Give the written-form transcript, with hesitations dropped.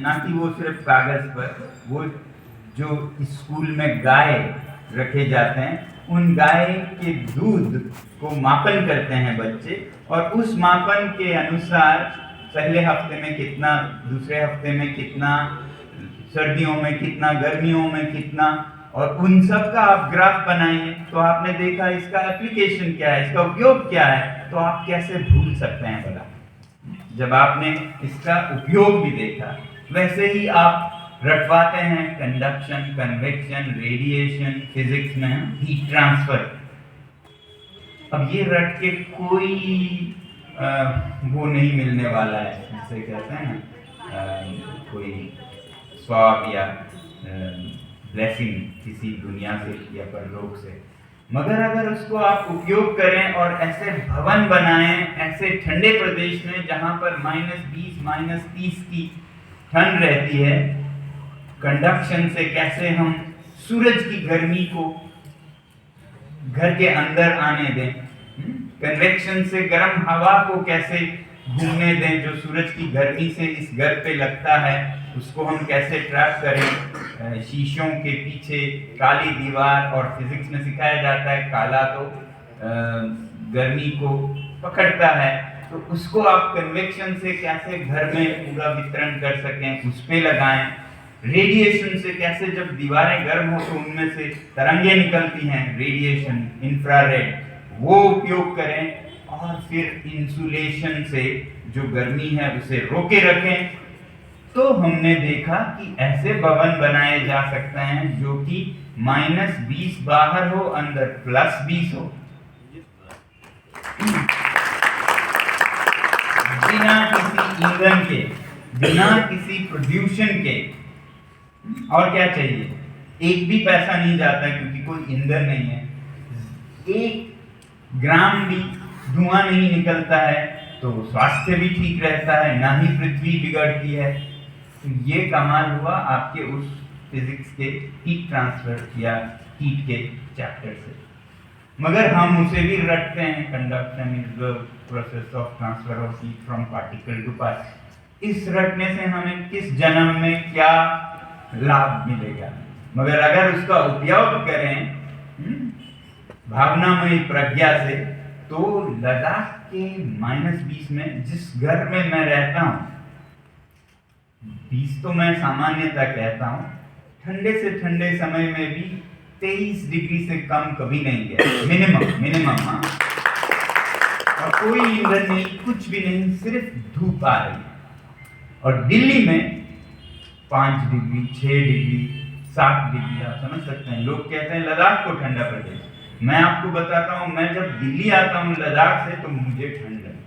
ना कि वो सिर्फ कागज पर, वो जो स्कूल में गाय रखे जाते हैं उन गाय के दूध को मापन करते हैं बच्चे, और उस मापन के अनुसार पहले हफ्ते में कितना, दूसरे हफ्ते में कितना, सर्दियों में कितना, गर्मियों में कितना, और उन सब का आप ग्राफ बनाइए तो आपने देखा इसका एप्लीकेशन क्या है, इसका उपयोग क्या है, तो आप कैसे भूल सकते हैं भला, जब आपने इसका उपयोग भी देखा। वैसे ही आप रटवाते हैं कंडक्शन, कन्वेक्शन, रेडिएशन, फिजिक्स में हीट ट्रांसफर। अब ये रट के कोई वो नहीं मिलने वाला है, जिसे कहते हैं ना कोई स्वाब या ब्लेसिंग किसी दुनिया से या परलोक से, मगर अगर उसको आप उपयोग करें और ऐसे भवन बनाएं ऐसे ठंडे प्रदेश में जहां पर -20 -30 की ठंड रहती है, कंडक्शन से कैसे हम सूरज की गर्मी को घर के अंदर आने दें, कन्वेक्शन से गर्म हवा को कैसे घूमने दें, जो सूरज की गर्मी से इस घर पे लगता है उसको हम कैसे ट्रैप करें, शीशों के पीछे काली दीवार, और फिजिक्स में सिखाया जाता है काला तो गर्मी को पकड़ता है, तो उसको आप कन्वेक्शन से कैसे घर में पूरा वितरण कर सकें उस पे लगाएं। रेडिएशन से कैसे जब दीवारें गर्म हो तो उनमें से तरंगे निकलती हैं, रेडिएशन, इंफ्रारेड, वो उपयोग करें, और फिर इंसुलेशन से जो गर्मी है उसे रोके रखें। तो हमने देखा कि ऐसे भवन बनाए जा सकते हैं जो कि -20 बाहर हो, अंदर +20 हो, बिना किसी ईंधन के, बिना किसी प्रदूषण के। और क्या चाहिए, एक भी पैसा नहीं जाता क्योंकि कोई ईंधन नहीं है, 1 ग्राम भी धुआं नहीं निकलता है, तो स्वास्थ्य भी ठीक रहता है, ना ही पृथ्वी बिगड़ती है। तो ये कमाल हुआ आपके उस फिजिक्स के हीट ट्रांसफर या हीट के चैप्टर से। मगर हम उसे भी रटते हैं, conduction is the process of transfer of heat from particle to particle. इस रटने से हमें किस जन्म में क्या लाभ मिलेगा, मगर अगर उसका उपयोग करें भावनामयी प्रज्ञा से, तो लद्दाख के -20 में जिस घर में मैं रहता हूँ, 20 तो मैं सामान्यतः कहता हूँ, ठंडे से ठंडे समय में भी 23 डिग्री से कम कभी नहीं गया, मिनिमम हाँ, और कोई ईंधन नहीं, कुछ भी नहीं, सिर्फ धूप आ रही है। और दिल्ली में 5 डिग्री, 6 डिग्री, 7 डिग्री, आप समझ सकते हैं। लोग कहते हैं लद्दाख को ठंडा प्रदेश, मैं आपको बताता हूँ, मैं जब दिल्ली आता हूँ लद्दाख से तो मुझे ठंड लगती है।